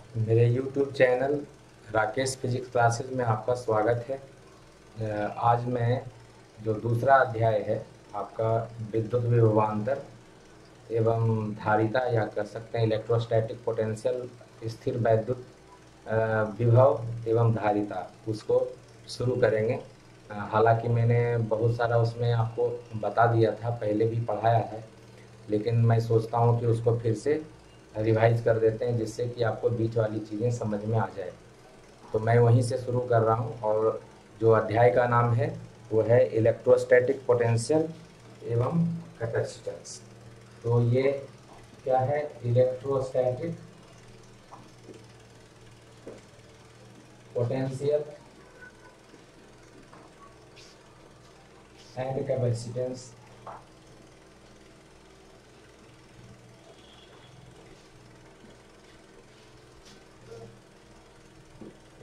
मेरे YouTube channel Rakesh physics classes में आपका स्वागत है। आज मैं जो दूसरा अध्याय है आपका विद्युत विभवांतर एवं धारिता या कह सकते हैं इलेक्ट्रोस्टैटिक पोटेंशियल स्थिर वैद्युत विभव एवं धारिता उसको शुरू करेंगे। हालांकि मैंने बहुत सारा उसमें आपको बता दिया था, पहले भी पढ़ाया है, लेकिन मैं सोचता हूँ कि उसको फिर से रिवाइज कर देते हैं जिससे कि आपको बीच वाली चीज़ें समझ में आ जाए। तो मैं वहीं से शुरू कर रहा हूँ और जो अध्याय का नाम है वो है इलेक्ट्रोस्टैटिक पोटेंशियल एवं कैपेसिटेंस। तो ये क्या है? Electrostatic potential and capacitance.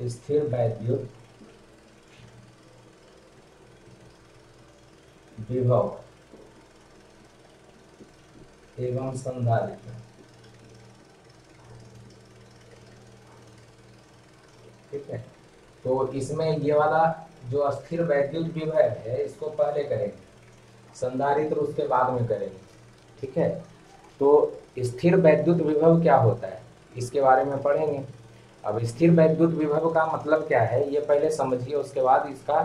स्थिर वैद्युत विभव एवं संधारित्र। ठीक है, तो इसमें ये वाला जो स्थिर वैद्युत विभव है इसको पहले करेंगे, संधारित्र उसके बाद में करेंगे। ठीक है, तो स्थिर वैद्युत विभव क्या होता है इसके बारे में पढ़ेंगे। अब स्थिर वैद्युत विभव का मतलब क्या है ये पहले समझिए, उसके बाद इसका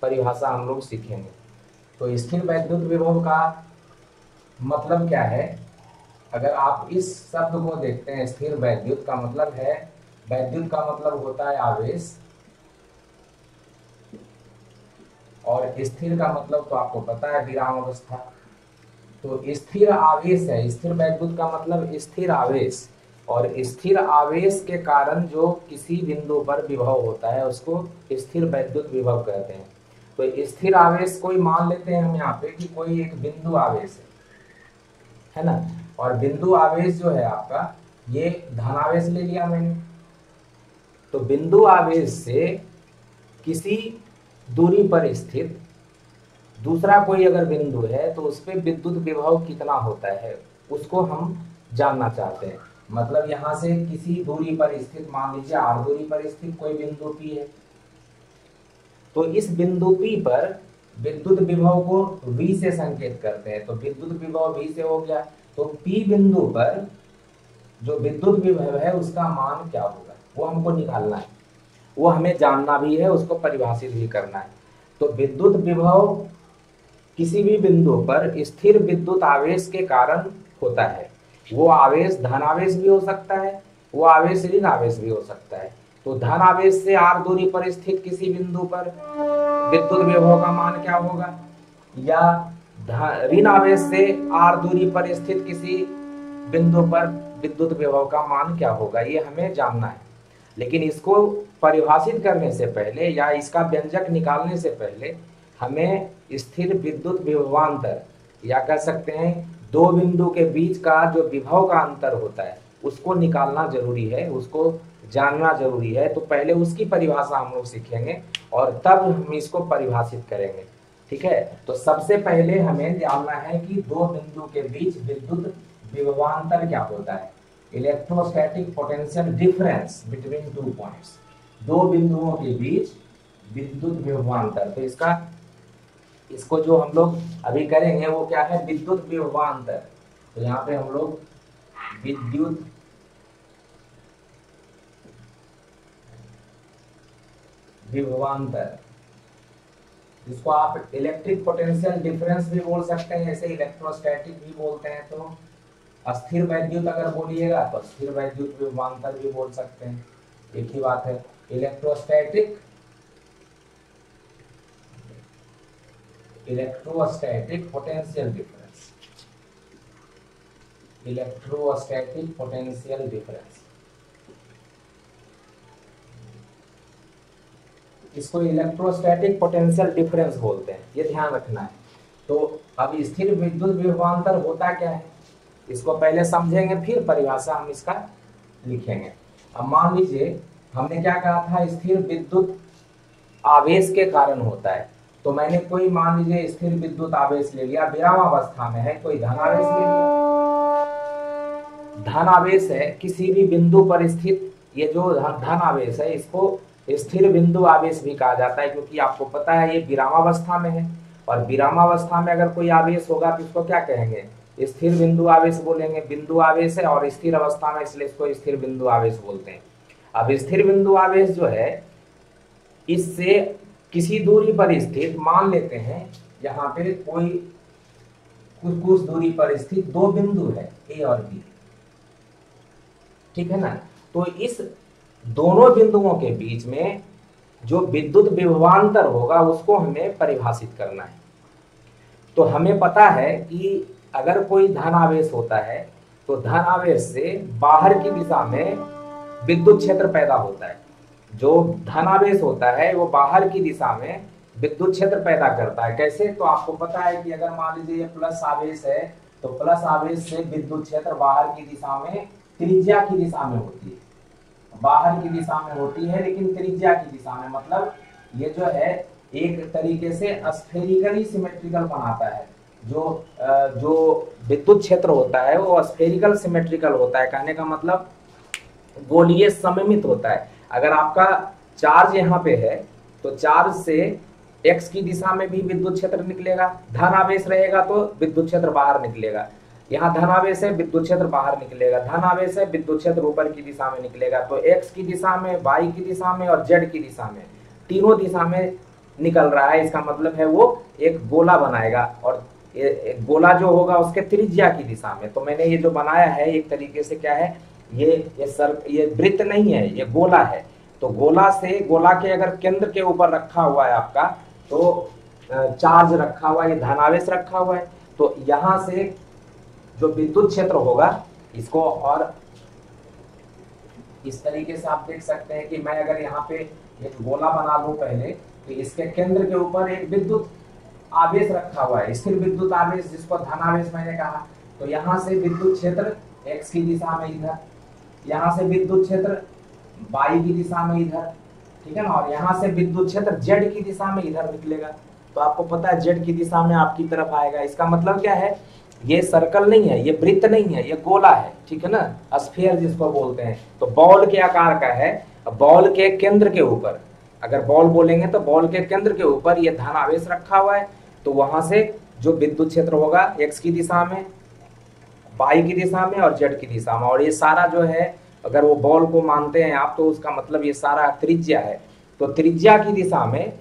परिभाषा हम लोग सीखेंगे। तो स्थिर वैद्युत विभव का मतलब क्या है? अगर आप इस शब्द को देखते हैं, स्थिर वैद्युत का मतलब है, वैद्युत का मतलब होता है आवेश, और स्थिर का मतलब तो आपको पता है विराम अवस्था। तो स्थिर आवेश है, स्थिर वैद्युत का मतलब स्थिर आवेश, और स्थिर आवेश के कारण जो किसी बिंदु पर विभव होता है उसको स्थिर वैद्युत विभव कहते हैं। तो स्थिर आवेश कोई मान लेते हैं हम यहाँ पे कि कोई एक बिंदु आवेश है ना, और बिंदु आवेश जो है आपका ये धनावेश ले लिया मैंने। तो बिंदु आवेश से किसी दूरी पर स्थित दूसरा कोई अगर बिंदु है तो उस पर विद्युत विभव कितना होता है उसको हम जानना चाहते हैं। मतलब यहाँ से किसी दूरी पर स्थित, मान लीजिए r दूरी पर स्थित कोई बिंदु P है, तो इस बिंदु P पर विद्युत विभव को V से संकेत करते हैं। तो विद्युत विभव V से हो गया, तो P बिंदु पर जो विद्युत विभव है उसका मान क्या होगा वो हमको निकालना है, वो हमें जानना भी है, उसको परिभाषित भी करना है। तो विद्युत विभव किसी भी बिंदु पर स्थिर विद्युत आवेश के कारण होता है। वो आवेश धन आवेश भी हो सकता है, वो आवेश ऋण आवेश भी हो सकता है। तो धन आवेश से r दूरी पर स्थित किसी बिंदु पर विद्युत विभव का मान क्या होगा, या ऋण आवेश से r दूरी पर स्थित किसी बिंदु पर विद्युत विभव का मान क्या होगा, ये हमें जानना है। लेकिन इसको परिभाषित करने से पहले या इसका व्यंजक निकालने से पहले हमें स्थिर विद्युत विभवांतर या कह सकते हैं दो बिंदु के बीच का जो विभव का अंतर होता है उसको निकालना जरूरी है, उसको जानना जरूरी है। तो पहले उसकी परिभाषा हम लोग सीखेंगे और तब हम इसको परिभाषित करेंगे। ठीक है, तो सबसे पहले हमें जानना है कि दो बिंदु के बीच विद्युत विभवांतर क्या होता है, electrostatic potential difference between two points. दो बिंदुओं के बीच विद्युत विभवांतर, तो इसको जो हम लोग अभी करेंगे वो क्या है, विद्युत विभवांतर। तो यहाँ पे हम लोग विद्युत विभवांतर, जिसको आप इलेक्ट्रिक पोटेंशियल डिफरेंस भी बोल सकते हैं, ऐसे इलेक्ट्रोस्टैटिक भी बोलते हैं। तो अस्थिर वैद्युत अगर बोलिएगा तो स्थिर वैद्युत विभवांतर भी बोल सकते हैं, एक ही बात है। Electrostatic potential difference, electrostatic potential difference, इसको इलेक्ट्रोस्टैटिक पोटेंशियल डिफरेंस बोलते हैं, ये ध्यान रखना है। तो अब स्थिर विद्युत विभवांतर होता क्या है इसको पहले समझेंगे, फिर परिभाषा हम इसका लिखेंगे। अब मान लीजिए हमने क्या कहा था, स्थिर विद्युत आवेश के कारण होता है। तो मैंने कोई मान लीजिए स्थिर विद्युत आवेश ले लिया, विराम अवस्था में है, कोई धन आवेश ले लिया। धन आवेश है किसी भी बिंदु पर स्थित ये जो धन आवेश है इसको स्थिर बिंदु आवेश भी कहा जाता है, क्योंकि आपको पता है ये विरामावस्था में है, और विरामावस्था में अगर कोई आवेश होगा तो इसको क्या कहेंगे, स्थिर बिंदु आवेश बोलेंगे। बिंदु आवेश है और स्थिर अवस्था में, इसलिए इसको स्थिर बिंदु आवेश बोलते हैं। अब स्थिर बिंदु आवेश जो है इससे किसी दूरी पर स्थित, मान लेते हैं यहाँ पे कोई कुछ दूरी पर स्थित दो बिंदु है ए और बी, ठीक है ना। तो इस दोनों बिंदुओं के बीच में जो विद्युत विभवांतर होगा उसको हमें परिभाषित करना है। तो हमें पता है कि अगर कोई धन आवेश होता है तो धन आवेश से बाहर की दिशा में विद्युत क्षेत्र पैदा होता है। जो धन आवेश होता है वो बाहर की दिशा में विद्युत क्षेत्र पैदा करता है। कैसे, तो आपको पता है कि अगर मान लीजिए ये प्लस आवेश है तो प्लस आवेश से विद्युत क्षेत्र बाहर की दिशा में त्रिज्या की दिशा में होती है, बाहर की दिशा में होती है लेकिन त्रिज्या की दिशा में, मतलब ये जो है एक तरीके से स्फेरिकली सिमेट्रिकल बनाता है। जो विद्युत क्षेत्र होता है वो स्फेरिकल सिमेट्रिकल होता है, कहने का मतलब गोलीय सममित होता है। अगर आपका चार्ज यहाँ पे है तो चार्ज से x की दिशा में भी विद्युत क्षेत्र निकलेगा, धन आवेश रहेगा तो विद्युत क्षेत्र बाहर निकलेगा। यहाँ धन आवेश है, विद्युत क्षेत्र बाहर निकलेगा, धन आवेश है, विद्युत क्षेत्र ऊपर की दिशा में निकलेगा। तो x की दिशा में, y की दिशा में और z की दिशा में, तीनों दिशा में निकल रहा है। इसका मतलब है वो एक गोला बनाएगा और एक गोला जो होगा उसके त्रिज्या की दिशा में। तो मैंने ये जो बनाया है एक तरीके से क्या है, ये वृत्त नहीं है, ये गोला है। तो गोला के अगर केंद्र के ऊपर रखा हुआ है आपका, तो चार्ज रखा हुआ है, ये धनावेश रखा हुआ है, तो यहाँ से जो विद्युत क्षेत्र होगा इसको, और इस तरीके से आप देख सकते हैं कि मैं अगर यहाँ पे एक गोला बना लूं पहले, तो इसके केंद्र के ऊपर एक विद्युत आवेश रखा हुआ है, स्थिर विद्युत आवेश जिसको धनावेश मैंने कहा। तो यहाँ से विद्युत क्षेत्र x की दिशा में इधर, यहाँ से विद्युत क्षेत्र y की दिशा में इधर, ठीक है ना, और यहाँ से विद्युत क्षेत्र z की दिशा में इधर निकलेगा। तो आपको पता है z की दिशा में आपकी तरफ आएगा। इसका मतलब क्या है, ये सर्कल नहीं है, ये वृत्त नहीं है, ये गोला है, ठीक है ना, स्फीयर जिसको बोलते हैं। तो बॉल के आकार का है, बॉल के केंद्र के ऊपर, अगर बॉल बोलेंगे तो बॉल के केंद्र के ऊपर ये धन आवेश रखा हुआ है। तो वहां से जो विद्युत क्षेत्र होगा x की दिशा में, y की दिशा में और z की दिशा में, और ये सारा जो है अगर वो बॉल को मानते हैं आप, तो उसका मतलब ये सारा त्रिज्या है। तो त्रिज्या की दिशा में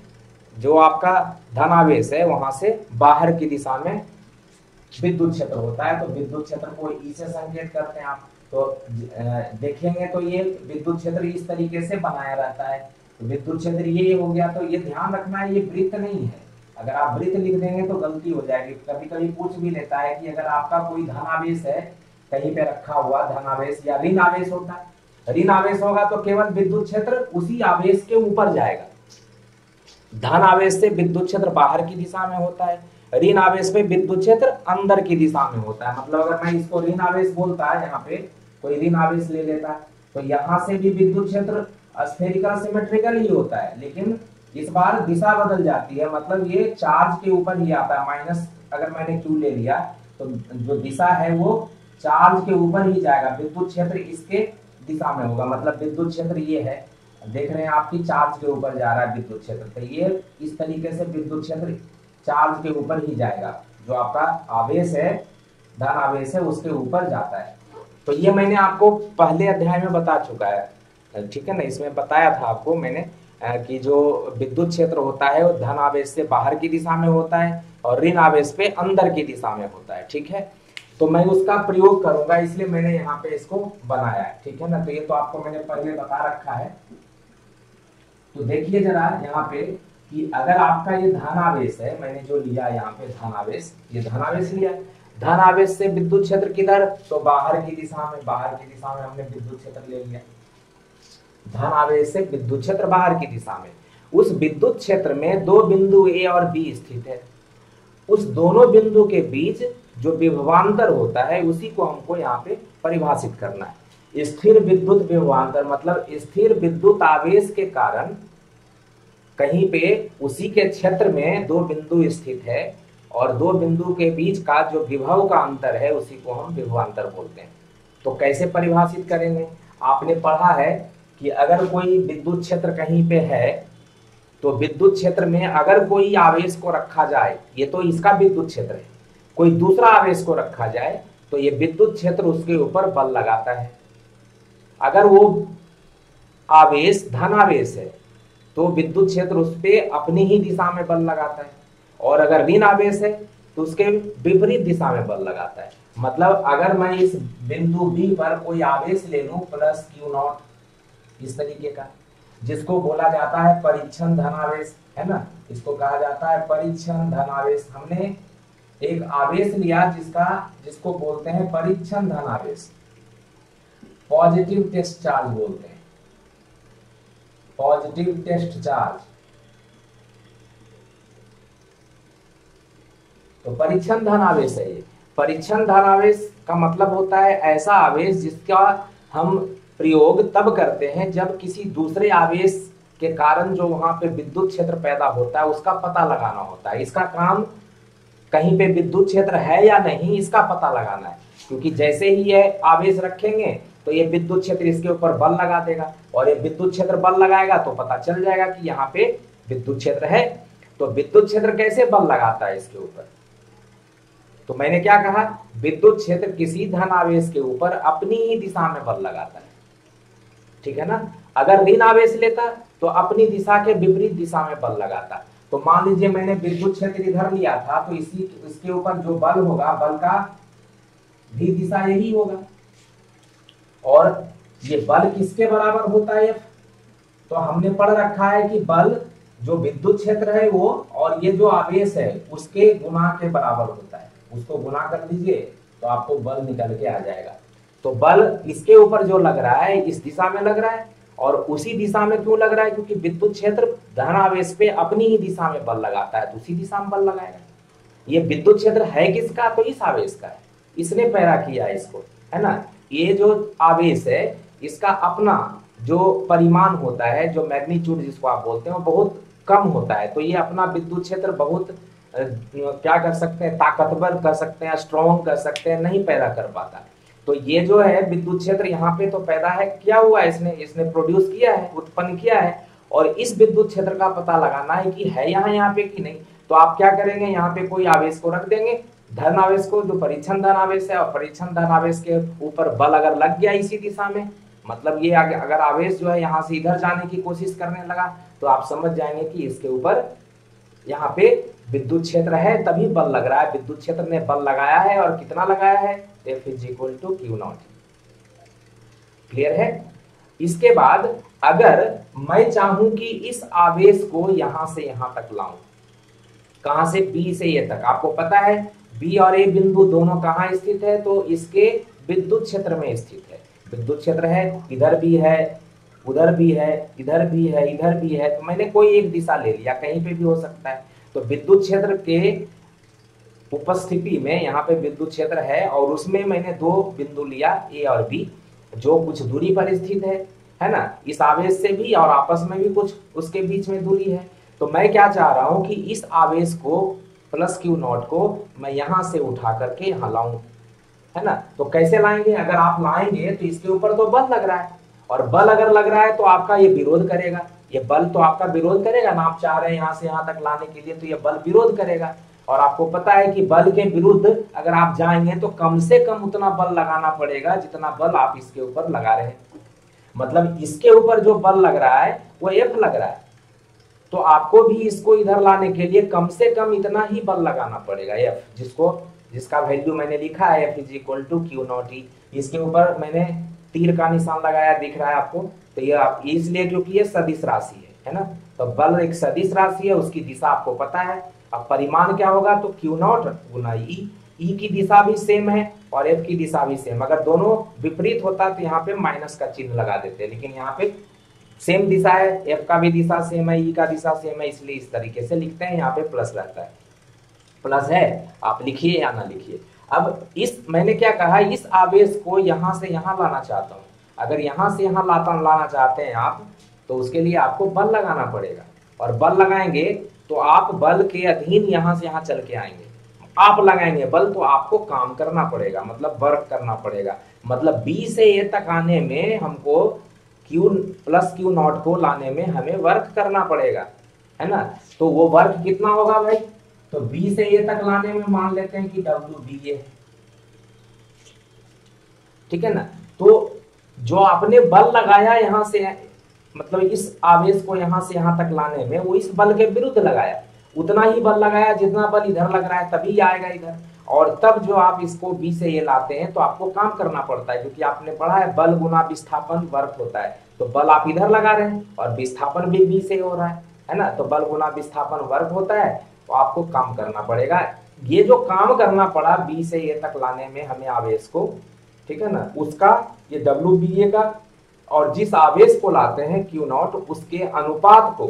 जो आपका धनावेश है वहां से बाहर की दिशा में विद्युत क्षेत्र होता है। तो विद्युत क्षेत्र को ई से संकेत करते हैं आप। तो देखेंगे तो ये विद्युत क्षेत्र इस तरीके से बनाया रहता है। तो विद्युत क्षेत्र ये हो गया। तो ये ध्यान रखना है, ये वृत्त नहीं है। अगर आप वृत्त लिख देंगे तो गलती हो जाएगी। कभी कभी पूछ भी लेता है कि अगर आपका कोई धनावेश है कहीं पे रखा हुआ, धनावेश या ऋण आवेश होता है, ऋण आवेश होगा तो केवल विद्युत क्षेत्र उसी आवेश के ऊपर जाएगा। धन आवेश से विद्युत क्षेत्र बाहर की दिशा में होता है, ऋण आवेश पे विद्युत क्षेत्र अंदर की दिशा में होता है। मतलब अगर मैं इसको ऋण आवेश बोलता है, यहाँ पे कोई ऋण आवेश ले लेता है, तो यहाँ से भी विद्युत क्षेत्र स्फेरिकल सिमेट्रिकल ही होता है, लेकिन इस बार दिशा बदल जाती है। मतलब ये चार्ज के ऊपर ही आता है, माइनस अगर मैंने क्यू ले लिया तो जो दिशा है वो चार्ज के ऊपर ही जाएगा, विद्युत क्षेत्र इसके दिशा में होगा। मतलब विद्युत क्षेत्र ये है, देख रहे हैं आपकी चार्ज के ऊपर जा रहा है विद्युत क्षेत्र, तो ये इस तरीके से विद्युत क्षेत्र चार्ज के ऊपर ही जाएगा। जो आपका आवेश है, धन आवेश है, उसके ऊपर जाता है। तो ये मैंने आपको पहले अध्याय में बता चुका है, ठीक है ना। इसमें बताया था आपको मैंने कि जो विद्युत क्षेत्र होता है वो धन आवेश से बाहर की दिशा में होता है और ऋण आवेश पे अंदर की दिशा में होता है, ठीक है। तो मैं उसका प्रयोग करूंगा, इसलिए मैंने यहाँ पे इसको बनाया है, ठीक है ना। तो ये तो आपको मैंने पहले बता रखा है। तो देखिए जरा यहाँ पे कि अगर आपका ये धन आवेश है, मैंने जो लिया यहाँ पे धन आवेश, ये धन आवेश लिया, धन आवेश से विद्युत क्षेत्र किधर, तो बाहर की दिशा में, बाहर की दिशा में हमने विद्युत क्षेत्र ले लिया। धन आवेश से विद्युत क्षेत्र बाहर की दिशा में, उस विद्युत क्षेत्र में दो बिंदु ए और बी स्थित है। उस दोनों बिंदु के बीच जो विभवांतर होता है उसी को हमको यहाँ पे परिभाषित करना है। स्थिर विद्युत विभवांतर मतलब स्थिर विद्युत आवेश के कारण कहीं पे उसी के क्षेत्र में दो बिंदु स्थित है और दो बिंदु के बीच का जो विभव का अंतर है उसी को हम विभवांतर बोलते हैं। तो कैसे परिभाषित करेंगे, आपने पढ़ा है कि अगर कोई विद्युत क्षेत्र कहीं पे है तो विद्युत क्षेत्र में अगर कोई आवेश को रखा जाए, ये तो इसका विद्युत क्षेत्र है, कोई दूसरा आवेश को रखा जाए तो ये विद्युत क्षेत्र उसके ऊपर बल लगाता है। अगर वो आवेश धन आवेश है तो विद्युत क्षेत्र उस पर अपनी ही दिशा में बल लगाता है, और अगर ऋण आवेश है तो उसके विपरीत दिशा में बल लगाता है। मतलब अगर मैं इस बिंदु बी पर कोई आवेश ले लूं प्लस क्यू नॉट, इस तरीके का, जिसको बोला जाता है परीक्षण धनावेश, है ना, इसको कहा जाता है परीक्षण धनावेश। हमने एक आवेश लिया जिसको बोलते हैं परीक्षण धनावेश, पॉजिटिव टेस्ट चार्ज बोलते हैं, पॉजिटिव टेस्ट चार्ज। तो परीक्षण धनावेश है ये। परीक्षण धनावेश का मतलब होता है ऐसा आवेश जिसका हम प्रयोग तब करते हैं जब किसी दूसरे आवेश के कारण जो वहां पे विद्युत क्षेत्र पैदा होता है उसका पता लगाना होता है। इसका काम कहीं पे विद्युत क्षेत्र है या नहीं इसका पता लगाना है, क्योंकि जैसे ही ये आवेश रखेंगे तो ये विद्युत क्षेत्र इसके ऊपर बल लगा देगा, और ये विद्युत क्षेत्र बल लगाएगा तो पता चल जाएगा कि यहाँ पे विद्युत क्षेत्र है। तो विद्युत क्षेत्र कैसे बल लगाता है इसके ऊपर? तो मैंने क्या कहा, विद्युत क्षेत्र किसी धन आवेश के ऊपर अपनी ही दिशा में बल लगाता है, ठीक है ना। अगर ऋण आवेश लेता तो अपनी दिशा के विपरीत दिशा में बल लगाता। तो मान लीजिए मैंने विद्युत क्षेत्र इधर लिया था तो इसके ऊपर जो बल होगा बल का भी दिशा यही होगा, और ये बल किसके बराबर होता है? तो हमने पढ़ रखा है कि बल जो विद्युत क्षेत्र है वो और ये जो आवेश है उसके गुना के बराबर होता है। उसको गुना कर दीजिए तो आपको बल निकल के आ जाएगा। तो बल इसके ऊपर जो लग रहा है इस दिशा में लग रहा है, और उसी दिशा में क्यों लग रहा है? क्योंकि विद्युत क्षेत्र धन आवेश पे अपनी ही दिशा में बल लगाता है, तो उसी दिशा में बल लगाएगा। ये विद्युत क्षेत्र है किसका? तो इस आवेश का है, इसने पैदा किया है इसको, है ना। ये जो आवेश है इसका अपना जो परिमाण होता है, जो मैग्नीट्यूड जिसको आप बोलते हैं, वो बहुत कम होता है। तो ये अपना विद्युत क्षेत्र बहुत क्या कर सकते हैं, ताकतवर कर सकते हैं, स्ट्रॉन्ग कर सकते हैं, नहीं पैदा कर पाता। तो ये जो है विद्युत क्षेत्र यहाँ पे तो पैदा है, क्या हुआ इसने प्रोड्यूस किया है, उत्पन्न किया है, और इस विद्युत क्षेत्र का पता लगाना है कि है यहाँ पे कि नहीं। तो आप क्या करेंगे, यहाँ पे कोई आवेश को रख देंगे, धन आवेश को, जो परीक्षण धन आवेश है, और परीक्षण धन आवेश के ऊपर बल अगर लग गया इसी दिशा में, मतलब ये अगर आवेश जो है यहाँ से इधर जाने की कोशिश करने लगा तो आप समझ जाएंगे कि इसके ऊपर यहाँ पे विद्युत क्षेत्र है, तभी बल लग रहा है। विद्युत क्षेत्र ने बल लगाया है, और कितना लगाया है? F is equal to Q naught. Clear है? इसके बाद अगर मैं चाहूं कि इस आवेश को यहां से यहां तक लाऊं, कहां से? B से ये तक। आपको पता है B और A बिंदु दोनों कहां स्थित है? तो इसके विद्युत क्षेत्र में स्थित है। विद्युत क्षेत्र है, इधर भी है, उधर भी है, इधर भी है, इधर भी है। तो मैंने कोई एक दिशा ले लिया, कहीं पे भी हो सकता है। तो विद्युत क्षेत्र के उपस्थिति में यहाँ पे विद्युत क्षेत्र है, और उसमें मैंने दो बिंदु लिया A और B, जो कुछ दूरी पर स्थित है ना, इस आवेश से भी और आपस में भी कुछ उसके बीच में दूरी है। तो मैं क्या चाह रहा हूं कि इस आवेश को प्लस क्यू नॉट को मैं यहां से उठा करके यहां लाऊं, है ना। तो कैसे लाएंगे? अगर आप लाएंगे तो इसके ऊपर तो बल लग रहा है, और बल अगर लग रहा है तो आपका ये विरोध करेगा, ये बल तो आपका विरोध करेगा ना। आप चाह रहे हैं यहाँ से यहाँ तक लाने के लिए, तो ये बल विरोध करेगा। और आपको पता है कि बल के विरुद्ध अगर आप जाएंगे तो कम से कम उतना बल लगाना पड़ेगा जितना बल आप इसके ऊपर लगा रहे हैं। मतलब इसके ऊपर जो बल लग रहा है वो F लग रहा है, तो आपको भी इसको इधर लाने के लिए कम से कम इतना ही बल लगाना पड़ेगा F, जिसका वैल्यू मैंने लिखा है F is equal to Q naught E. इसके ऊपर मैंने तीर का निशान लगाया, दिख रहा है आपको। तो ये इसलिए क्योंकि ये सदिश राशि है ना। तो बल एक सदिश राशि है, उसकी दिशा आपको पता है। अब परिमाण क्या होगा? तो क्यू नॉट गुना ई की दिशा भी सेम है और F की दिशा भी सेम। अगर दोनों विपरीत होता तो यहाँ पे माइनस का चिन्ह लगा देते, लेकिन यहाँ पे सेम दिशा है, F का भी दिशा सेम है, ई का दिशा सेम है, इसलिए इस तरीके से लिखते हैं। यहाँ पे प्लस रहता है, प्लस है, आप लिखिए या ना लिखिए। अब मैंने क्या कहा, इस आवेश को यहां से यहां लाना चाहता हूं। अगर यहां से यहां लाना चाहते हैं आप, तो उसके लिए आपको बल लगाना पड़ेगा, और बल लगाएंगे तो आप बल के अधीन यहां से यहां चल के आएंगे। आप लगाएंगे बल तो आपको काम करना पड़ेगा, मतलब वर्क करना पड़ेगा। मतलब B से A तक आने में हमको क्यू प्लस क्यू नॉट को लाने में हमें वर्क करना पड़ेगा, है ना। तो वो वर्क कितना होगा भाई, तो बी से ए तक लाने में मान लेते हैं कि डब्ल्यू बी ए, ठीक है ना। तो जो आपने बल लगाया यहां से, मतलब इस आवेश को यहां से यहां तक लाने में, वो इस बल के विरुद्ध लगाया, उतना ही बल लगाया जितना बल इधर लग रहा है, तभी आएगा इधर। और तब जो आप इसको बी से ये लाते हैं तो आपको काम करना पड़ता है, क्योंकि आपने पढ़ा है बल गुना विस्थापन वर्क होता है। तो बल आप इधर लगा रहे हैं और विस्थापन भी बी से हो रहा है ना। तो बल गुना विस्थापन वर्क होता है, तो आपको काम करना पड़ेगा। ये जो काम करना पड़ा बी से ए तक लाने में हमें आवेश को, ठीक है ना, उसका ये डब्ल्यू बी ए का, और जिस आवेश को लाते हैं क्यू नॉट, उसके अनुपात को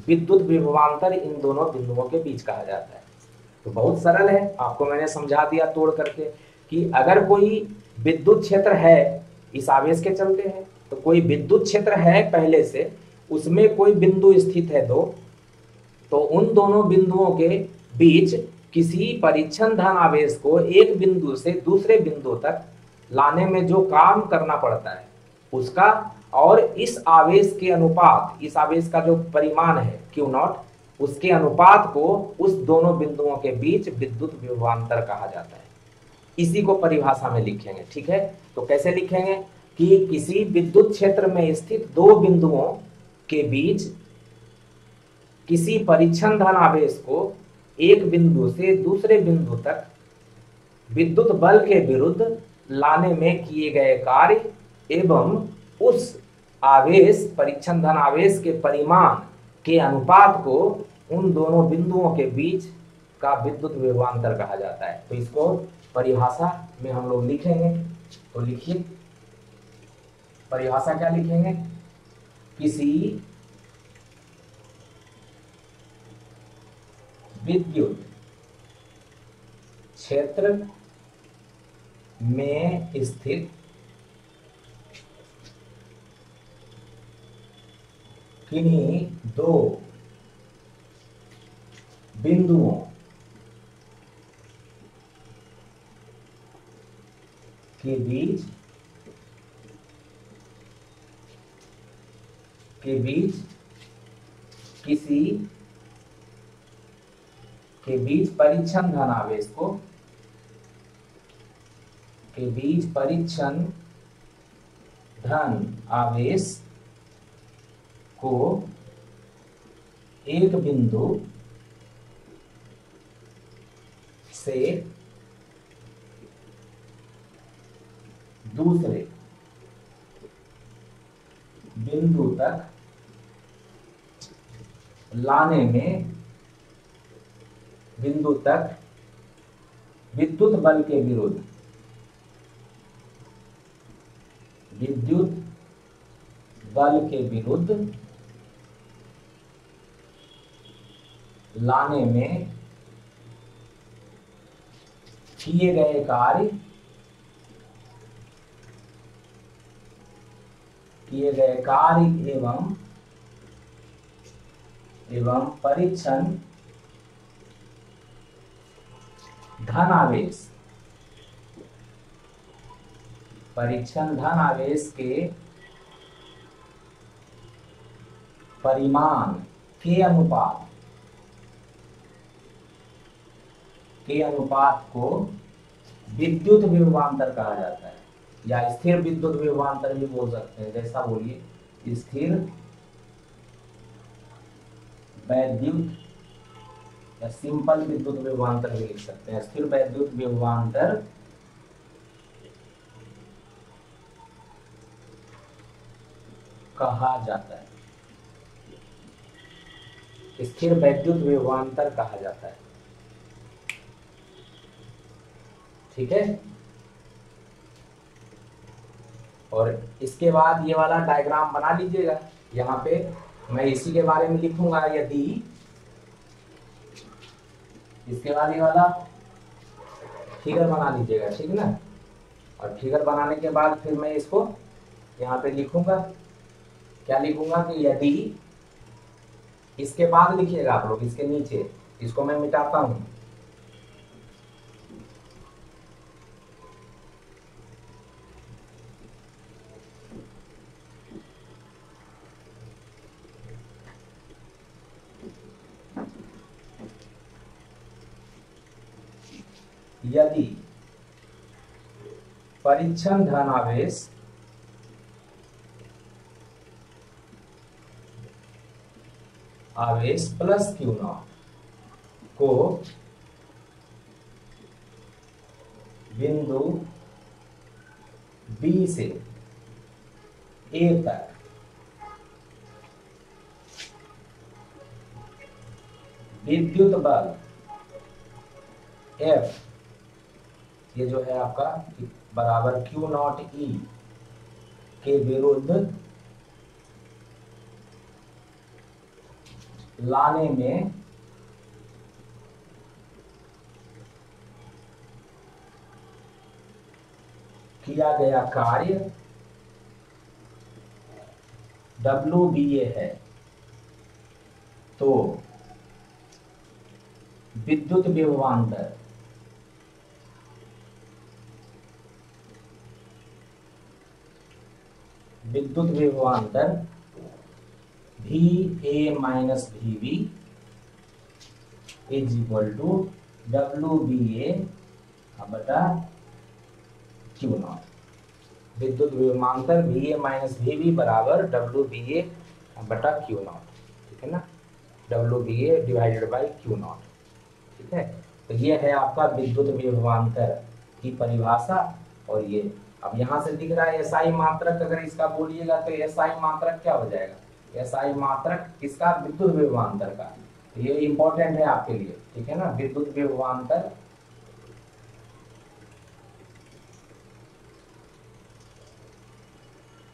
विद्युत विभवांतर इन दोनों बिंदुओं के बीच कहा जाता है। तो बहुत सरल है, आपको मैंने समझा दिया तोड़ करके कि अगर कोई विद्युत क्षेत्र है इस आवेश के चलते है, तो कोई विद्युत क्षेत्र है पहले से, उसमें कोई बिंदु स्थित है दो, तो उन दोनों बिंदुओं के बीच किसी परीक्षण धन आवेश को एक बिंदु से दूसरे बिंदु तक लाने में जो काम करना पड़ता है उसका, और इस आवेश के अनुपात, इस आवेश का जो परिमाण है क्यू नॉट, उसके अनुपात को उस दोनों बिंदुओं के बीच विद्युत विभवांतर कहा जाता है। इसी को परिभाषा में लिखेंगे, ठीक है। तो कैसे लिखेंगे कि किसी विद्युत क्षेत्र में स्थित दो बिंदुओं के बीच किसी परीक्षण धन आवेश को एक बिंदु से दूसरे बिंदु तक विद्युत बल के विरुद्ध लाने में किए गए कार्य एवं उस आवेश, परीक्षण धन आवेश के परिमाण के अनुपात को उन दोनों बिंदुओं के बीच का विद्युत विभवांतर कहा जाता है। तो इसको परिभाषा में हम लोग लिखेंगे। तो लिखिए परिभाषा, क्या लिखेंगे, किसी विद्युत क्षेत्र में स्थित किन्हीं दो बिंदुओं के बीच परीक्षण धन आवेश को, एक बिंदु से दूसरे बिंदु तक लाने में विद्युत बल के विरुद्ध लाने में किए गए कार्य एवं परीक्षण धन आवेश के परिमाण के अनुपात को विद्युत विभवांतर कहा जाता है, या स्थिर विद्युत विभवांतर भी बोल सकते हैं। जैसा बोलिए, स्थिर वैद्युत या सिंपल विद्युत विभवांतर भी लिख सकते हैं। स्थिर वैद्युत विभवांतर कहा जाता है, स्थिर वैद्युत विभवांतर कहा जाता है, ठीक है। और इसके बाद ये वाला डायग्राम बना लीजिएगा। यहाँ पे मैं इसी के बारे में लिखूंगा, यदि इसके बाद ये वाला फिगर बना लीजिएगा, ठीक है ना। और फिगर बनाने के बाद फिर मैं इसको यहाँ पे लिखूंगा, क्या लिखूंगा कि यदि, इसके बाद लिखिएगा आप लोग, इसके नीचे, इसको मैं मिटाता हूं। यदि परिच्छन धनावेश आवेश प्लस क्यू नॉट को बिंदु बी से ए तक विद्युत बल F, ये जो है आपका बराबर क्यू नॉट ई के विरुद्ध लाने में किया गया कार्य WBA है, तो विद्युत विभवांतर VA minus VB is equal to WBA बटा क्यू नॉट। विद्युत विभवांतर VA माइनस VB बराबर WBA बटा क्यू नॉट, ठीक है ना, WBA divided by q naught, ठीक है। तो ये है आपका विद्युत विभवांतर की परिभाषा। और ये अब यहाँ से दिख रहा है SI मात्रक, अगर इसका बोलिएगा तो SI मात्रक क्या हो जाएगा, SI मात्रक किसका, विद्युत विभवांतर का। तो ये इंपॉर्टेंट है आपके लिए, ठीक है ना, विद्युत विभवांतर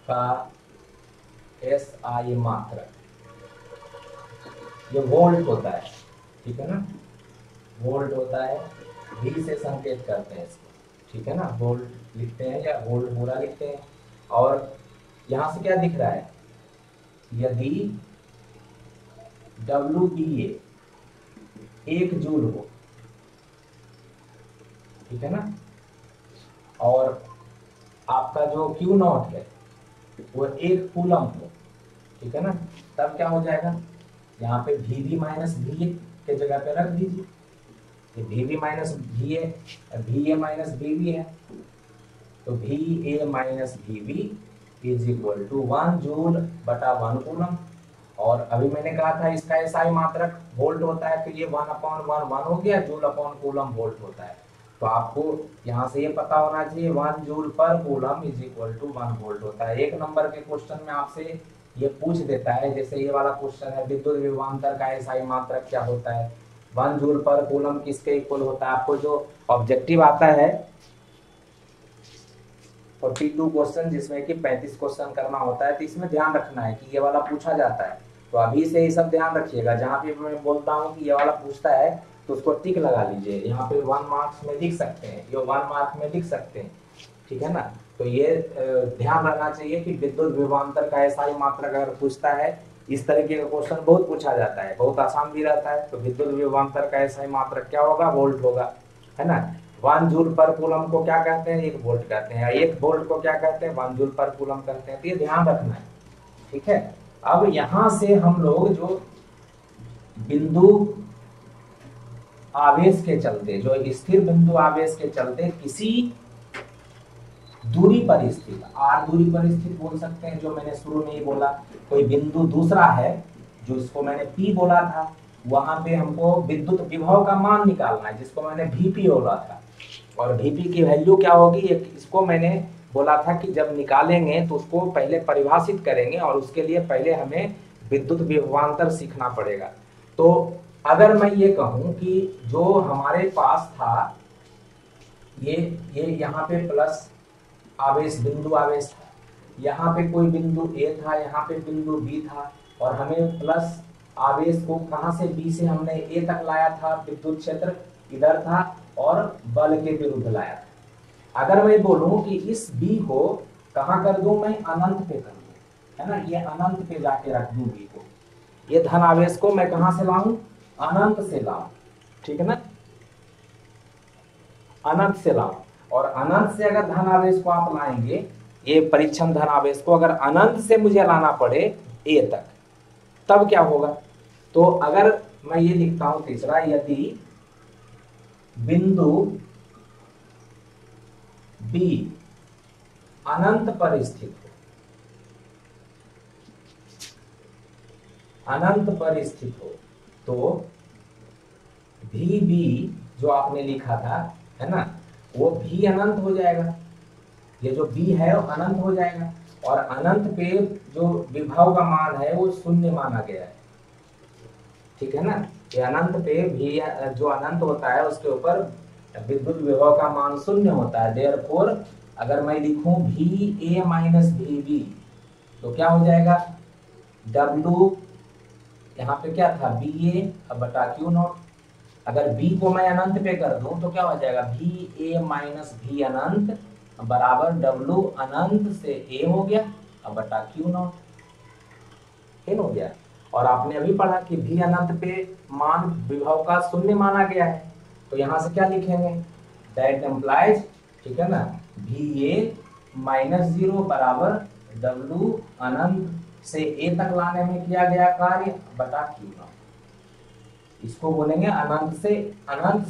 का SI मात्रक, ये वोल्ट होता है, ठीक है ना, वोल्ट होता है, V से संकेत करते हैं इसको, ठीक है ना, वोल्ट लिखते हैं या वोल्ट पूरा लिखते हैं। और यहां से क्या दिख रहा है, यदि WBA 1 जूल हो, ठीक है ना, और आपका जो क्यू नॉट है वो 1 कूलम हो, ठीक है ना, तब क्या हो जाएगा, यहाँ पे VB माइनस VA के जगह पे रख दीजिए, ये VB minus VA minus VB है, तो VA minus VB is equal to 1 joule बटा 1 कूलम। और अभी मैंने कहा था इसका SI मात्रक वोल्ट होता है, तो ये 1/1 हो गया, जूल अपॉन कूलम वोल्ट होता है। तो आपको यहाँ से ये पता होना चाहिए 1 joule per coulomb is equal to 1 volt होता है। एक नंबर के क्वेश्चन में आपसे ये पूछ देता है, जैसे ये वाला क्वेश्चन है, विद्युत विभवांतर का SI मात्रक क्या होता है, 1 जूल पर कूलम किसके इक्वल होता है। आपको जो ऑब्जेक्टिव आता है 42 क्वेश्चन, जिसमें कि 35 क्वेश्चन करना होता है, तो इसमें ध्यान रखना है कि ये वाला पूछा जाता है, तो अभी से ये सब ध्यान रखिएगा। जहाँ पे मैं बोलता हूँ कि ये वाला पूछता है तो उसको टिक लगा लीजिए, यहाँ पे 1 मार्क्स में लिख सकते हैं, ये 1 मार्क में लिख सकते हैं, ठीक है ना। तो ये ध्यान रखना चाहिए कि विद्युत विभवांतर का SI मात्रक अगर पूछता है, इस तरीके का क्वेश्चन बहुत पूछा जाता है, बहुत आसान भी रहता है। तो विद्युत विभवांतर का SI मात्रक क्या होगा, वोल्ट होगा, है ना। 1 जूल पर कूलम को क्या कहते हैं, 1 वोल्ट कहते हैं, 1 वोल्ट को क्या कहते हैं, 1 जूल पर कूलम कहते हैं। तो ये ध्यान रखना है, ठीक है। अब यहां से हम लोग जो बिंदु आवेश के चलते, जो स्थिर बिंदु आवेश के चलते किसी दूरी पर स्थित, r दूरी पर स्थित बोल सकते हैं, जो मैंने शुरू में ही बोला, कोई बिंदु दूसरा है जो इसको मैंने P बोला था, वहां पे हमको विद्युत विभव का मान निकालना है, जिसको मैंने VP बोला था। और VP की वैल्यू क्या होगी, इसको मैंने बोला था कि जब निकालेंगे तो उसको पहले परिभाषित करेंगे, और उसके लिए पहले हमें विद्युत विभवांतर सीखना पड़ेगा। तो अगर मैं ये कहूं कि जो हमारे पास था ये यहाँ पे प्लस आवेश, बिंदु आवेश था, यहाँ पे कोई बिंदु A था, यहाँ पे बिंदु B था, और हमें प्लस आवेश को कहां से, B से हमने A तक लाया था, विद्युत क्षेत्र इधर था, और बल के विरुद्ध लाया था। अगर मैं बोलूं कि इस B को कहां कर दूं, मैं अनंत पे कर दूं, है ना, ये अनंत पे जाके रख दूं B को, ये धन आवेश को मैं कहां से लाऊं, अनंत से लाऊं, ठीक है ना, अनंत से लाऊं। और अनंत से अगर धन आवेश को आप लाएंगे, ये परिच्छन धन आवेश को अगर अनंत से मुझे लाना पड़े A तक, तब क्या होगा। तो अगर मैं ये लिखता हूं तीसरा, यदि बिंदु बी अनंत पर स्थित हो, अनंत पर स्थित हो, तो भी बी जो आपने लिखा था, है ना, वो भी अनंत हो जाएगा। ये जो बी है वो अनंत हो जाएगा, और अनंत पे जो विभव का मान है वो शून्य माना गया है, ठीक है ना। ये अनंत पे भी जो अनंत होता है उसके ऊपर विद्युत विभव का मान शून्य होता है। देयरफॉर अगर मैं लिखूं भी ए माइनस भी बी तो क्या हो जाएगा, डब्लू, यहाँ पे क्या था बी ए बटा क्यू नॉट। अगर बी को मैं अनंत पे कर दूं तो क्या हो जाएगा, भी ए माइनस भी अनंत बराबर डब्लू अनंत से ए हो गया अब बटा क्यू नॉट, इन हो गया। और आपने अभी पढ़ा कि भी अनंत पे मान विभव का शून्य माना गया है, तो यहां से क्या लिखेंगे, दैट एम्प्लाइज, ठीक है ना, भी ए माइनस जीरो बराबर डब्लू अनंत से ए तक लाने में किया गया कार्य बटा क्यू नॉट। इसको बोलेंगे अनंत से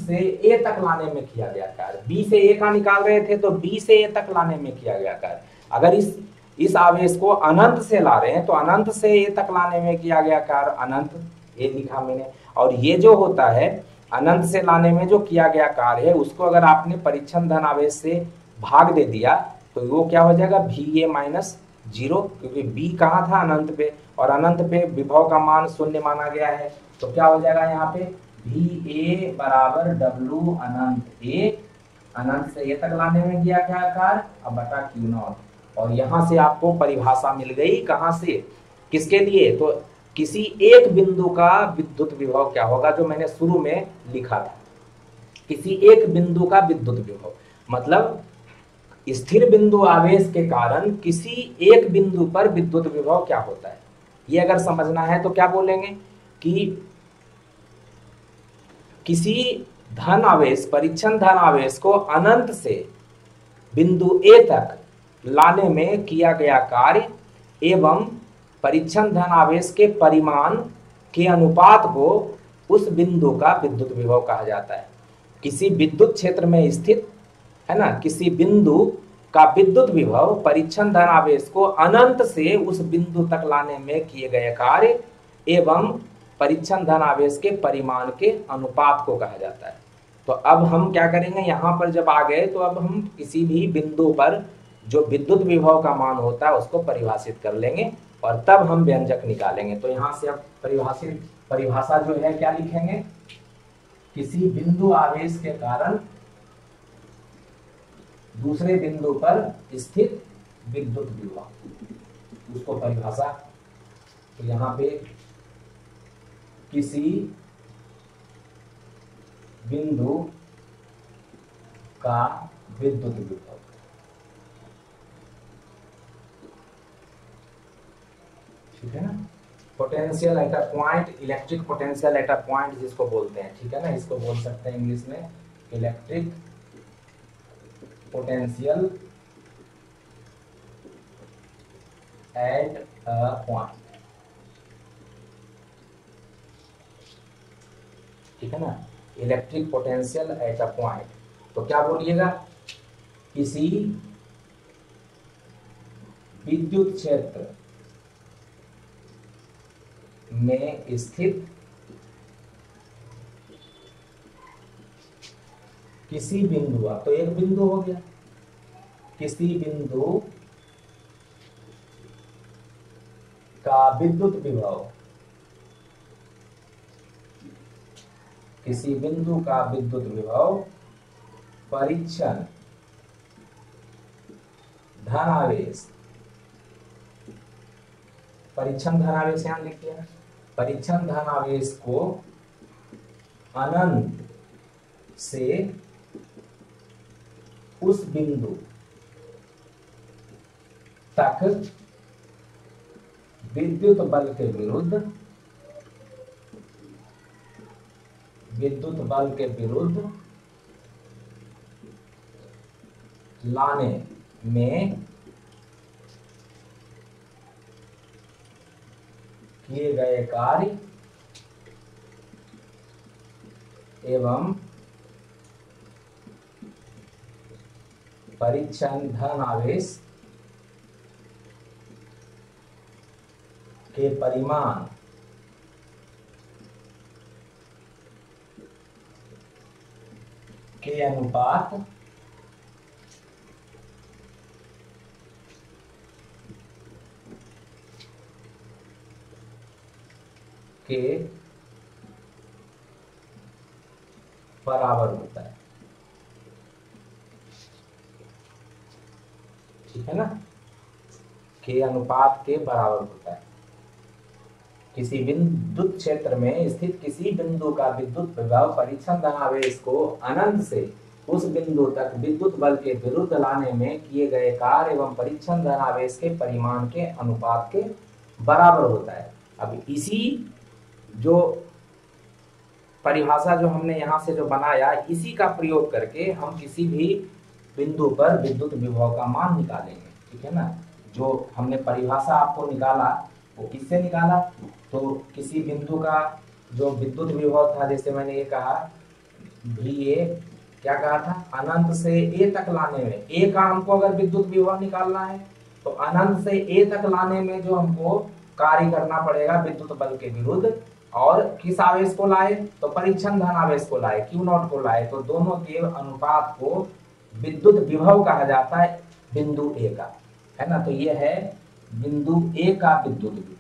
ए तक लाने में किया गया कार्य। बी से ए का निकाल रहे थे तो बी से ए तक लाने में किया गया कार्य। अगर इस आवेश को अनंत से ला रहे हैं तो अनंत से ए तक लाने में किया गया कार्य अनंत, ये लिखा मैंने। और ये जो होता है अनंत से लाने में जो किया गया कार्य है उसको अगर आपने परिच्छन धन आवेश से भाग दे दिया तो वो क्या हो जाएगा, भी ए माइनस जीरो, क्योंकि बी कहाँ था, अनंत पे, और अनंत पे विभव का मान शून्य माना गया है, तो क्या हो जाएगा यहाँ पे भी ए बराबर डब्लू अनंत ए, अनंत से ए तक लाने में किया क्या कार्य अब बटा क्यू नॉट। और यहां से आपको परिभाषा मिल गई, कहां से, किसके लिए, तो किसी एक बिंदु का विद्युत विभव क्या होगा, जो मैंने शुरू में लिखा था, किसी एक बिंदु का विद्युत विभव, मतलब स्थिर बिंदु आवेश के कारण किसी एक बिंदु पर विद्युत विभव क्या होता है। ये अगर समझना है तो क्या बोलेंगे कि किसी धन आवेश, परिच्छन धन आवेश को अनंत से बिंदु ए तक लाने में किया गया कार्य एवं परिच्छन धन आवेश के परिमाण के अनुपात को उस बिंदु का विद्युत विभव कहा जाता है। किसी विद्युत क्षेत्र में स्थित, है ना, किसी बिंदु का विद्युत विभव परिच्छन धन आवेश को अनंत से उस बिंदु तक लाने में किए गए कार्य एवं परिच्छन धन आवेश के परिमाण के अनुपात को कहा जाता है। तो अब हम क्या करेंगे, यहां पर जब आ गए तो अब हम किसी भी बिंदु पर जो विद्युत विभव का मान होता है उसको परिभाषित कर लेंगे और तब हम व्यंजक निकालेंगे। तो यहां से अब परिभाषा जो है क्या लिखेंगे, किसी बिंदु आवेश के कारण दूसरे बिंदु पर स्थित विद्युत विभव, उसको परिभाषा, तो यहां पे किसी बिंदु का विद्युत विभव, ठीक है ना, potential at a point, electric potential at a point जिसको बोलते हैं, ठीक है ना, इसको बोल सकते हैं इंग्लिश में electric potential at a point, ठीक है ना, electric potential at a point. तो क्या बोलिएगा, किसी विद्युत क्षेत्र में स्थित किसी बिंदु, तो एक बिंदु हो गया, किसी बिंदु का विद्युत विभव, किसी बिंदु का विद्युत विभव परिच्छन धन आवेश, परिच्छन धन आवेश यहां लिख दिया, परिच्छन धन आवेश को अनंत से उस बिंदु तक विद्युत बल के विरुद्ध, विद्युत बल के विरुद्ध लाने में किए गए कार्य एवं परिच्छन धन आवेश के परिमाण के अनुपात के बराबर होता है। ठीक है ना, के अनुपात के बराबर होता है। किसी विद्युत क्षेत्र में स्थित किसी बिंदु का विद्युत विभव परिच्छन धनावेश को अनंत से उस बिंदु तक विद्युत बल के विरुद्ध लाने में किए गए कार्य एवं परिच्छन धनावेश के परिमाण के अनुपात के बराबर होता है। अब इसी जो परिभाषा जो हमने यहाँ से जो बनाया, इसी का प्रयोग करके हम किसी भी बिंदु पर विद्युत विभव का मान निकालेंगे। ठीक है ना, जो हमने परिभाषा आपको निकाला वो किससे निकाला, तो किसी बिंदु का जो विद्युत विभव था, जैसे मैंने ये कहा VA, क्या कहा था, अनंत से A तक लाने में, A का हमको अगर विद्युत विभव निकालना है तो अनंत से A तक लाने में जो हमको कार्य करना पड़ेगा विद्युत बल के विरुद्ध, और किस आवेश को लाए, तो परिच्छन धन आवेश को लाए, Q0 को लाए, तो दोनों के अनुपात को विद्युत विभव कहा जाता है बिंदु A का, है ना। तो ये है बिंदु A का विद्युत विभव,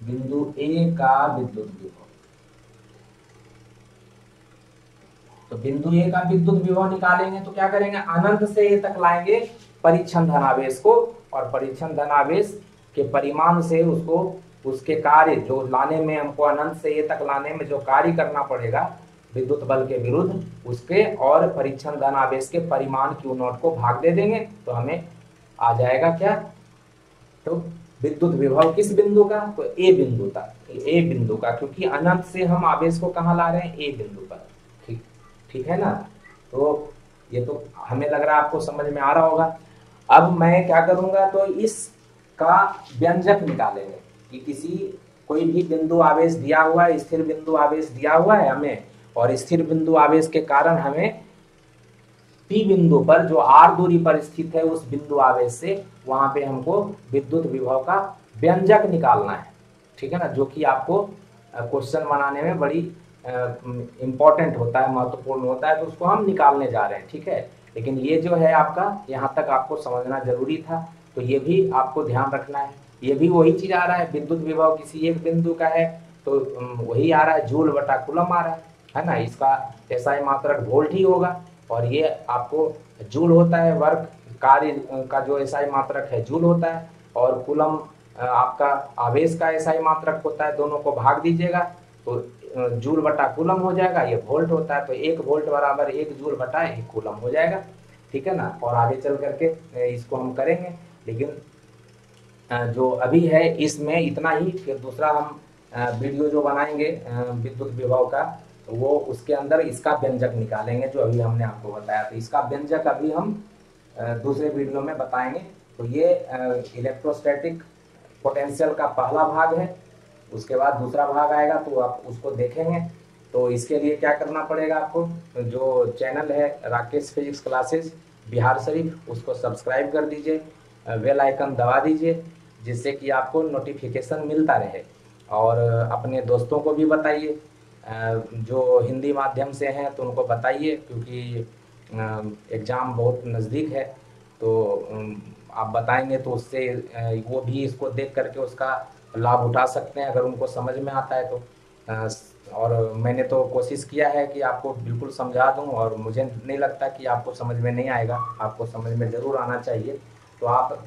बिंदु A का विद्युत विभव। तो बिंदु A का विद्युत विभव निकालेंगे तो क्या करेंगे, अनंत से A तक लाएंगे परिच्छन धनावेश को, और परिच्छन धनावेश के परिमाण से उसको उसके कार्य जो लाने में हमको अनंत से A तक लाने में जो कार्य करना पड़ेगा विद्युत बल के विरुद्ध, उसके और परिच्छन धनावेश के परिमाण Q0 को भाग दे देंगे तो हमें आ जाएगा क्या, तो विद्युत विभव किस बिंदु का, तो A बिंदु का, A बिंदु का, क्योंकि अनंत से हम आवेश को कहाँ ला रहे हैं, A बिंदु पर। ठीक ठीक है ना। तो ये तो हमें लग रहा है आपको समझ में आ रहा होगा। अब मैं क्या करूंगा, तो इसका व्यंजक निकालेंगे कि किसी कोई भी बिंदु आवेश दिया हुआ है, स्थिर बिंदु आवेश दिया हुआ है हमें, और स्थिर बिंदु आवेश के कारण हमें P बिंदु पर जो R दूरी पर स्थित है उस बिंदु आवेश से वहां पे हमको विद्युत विभव का व्यंजक निकालना है। ठीक है ना, जो कि आपको क्वेश्चन बनाने में बड़ी इंपॉर्टेंट होता है, महत्वपूर्ण होता है, तो उसको हम निकालने जा रहे हैं। ठीक है, लेकिन ये जो है आपका यहाँ तक आपको समझना जरूरी था, तो ये भी आपको ध्यान रखना है। ये भी वही चीज आ रहा है, विद्युत विभव किसी एक बिंदु का है तो वही आ रहा है, जूल बटा कूलम आ रहा है ना। इसका SI मात्रक वोल्ट ही होगा, और ये आपको जूल होता है, वर्क कार्य का जो SI मात्रक है जूल होता है, और कूलम आपका आवेश का SI मात्रक होता है। दोनों को भाग दीजिएगा तो जूल बटा कूलम हो जाएगा, ये वोल्ट होता है, तो 1 वोल्ट बराबर 1 जूल बटा 1 कूलम हो जाएगा। ठीक है ना, और आगे चल करके इसको हम करेंगे, लेकिन जो अभी है इसमें इतना ही। फिर दूसरा हम वीडियो जो बनाएंगे विद्युत विभव का, तो वो उसके अंदर इसका व्यंजक निकालेंगे जो अभी हमने आपको बताया। तो इसका व्यंजक अभी हम दूसरे वीडियो में बताएंगे। तो ये इलेक्ट्रोस्टैटिक पोटेंशियल का पहला भाग है, उसके बाद दूसरा भाग आएगा तो आप उसको देखेंगे। तो इसके लिए क्या करना पड़ेगा आपको, जो चैनल है राकेश फिजिक्स क्लासेस बिहार शरीफ, उसको सब्सक्राइब कर दीजिए, बेल आइकन दबा दीजिए, जिससे कि आपको नोटिफिकेशन मिलता रहे। और अपने दोस्तों को भी बताइए, जो हिंदी माध्यम से हैं तो उनको बताइए, क्योंकि एग्ज़ाम बहुत नज़दीक है। तो आप बताएंगे तो उससे वो भी इसको देख करके उसका लाभ उठा सकते हैं, अगर उनको समझ में आता है तो। और मैंने तो कोशिश किया है कि आपको बिल्कुल समझा दूं, और मुझे नहीं लगता कि आपको समझ में नहीं आएगा, आपको समझ में ज़रूर आना चाहिए। तो आप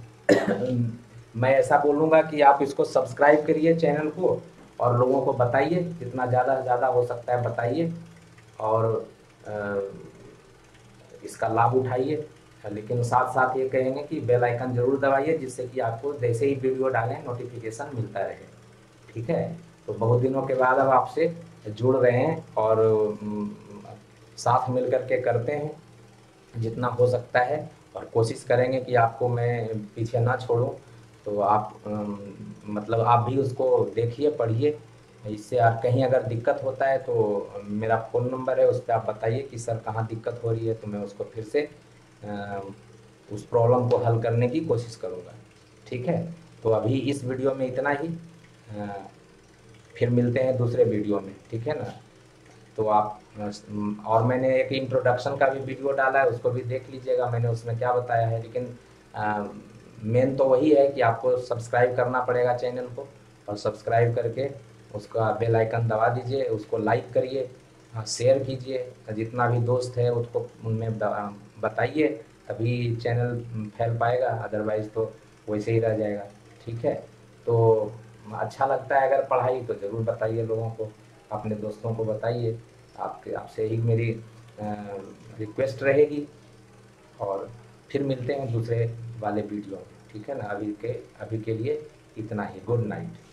मैं ऐसा बोलूँगा कि आप इसको सब्सक्राइब करिए चैनल को, और लोगों को बताइए, जितना ज़्यादा से ज़्यादा हो सकता है बताइए, और इसका लाभ उठाइए। लेकिन साथ साथ ये कहेंगे कि बेल आइकन जरूर दबाइए, जिससे कि आपको जैसे ही वीडियो डालें नोटिफिकेशन मिलता रहे। ठीक है, तो बहुत दिनों के बाद अब आपसे जुड़ रहे हैं, और साथ मिल करके करते हैं जितना हो सकता है, और कोशिश करेंगे कि आपको मैं पीछे ना छोड़ूं। तो आप मतलब आप भी उसको देखिए, पढ़िए। इससे आप कहीं अगर दिक्कत होता है तो मेरा फ़ोन नंबर है, उस पर आप बताइए कि सर कहाँ दिक्कत हो रही है, तो मैं उसको फिर से अ, उस प्रॉब्लम को हल करने की कोशिश करूँगा। ठीक है, तो अभी इस वीडियो में इतना ही। अ, फिर मिलते हैं दूसरे वीडियो में, ठीक है ना। तो आप और मैंने एक इंट्रोडक्शन का भी वीडियो डाला है, उसको भी देख लीजिएगा, मैंने उसमें क्या बताया है। लेकिन मेन तो वही है कि आपको सब्सक्राइब करना पड़ेगा चैनल को, और सब्सक्राइब करके उसका बेल आइकन दबा दीजिए, उसको लाइक करिए, शेयर कीजिए, जितना भी दोस्त है उसको उनमें बताइए, तभी चैनल फैल पाएगा, अदरवाइज़ तो वैसे ही रह जाएगा। ठीक है, तो अच्छा लगता है अगर पढ़ाई तो ज़रूर बताइए लोगों को, अपने दोस्तों को बताइए। आपके आपसे ही मेरी रिक्वेस्ट रहेगी। और फिर मिलते हैं दूसरे वाले वीडियो में, ठीक है ना। अभी के लिए इतना ही। Good night.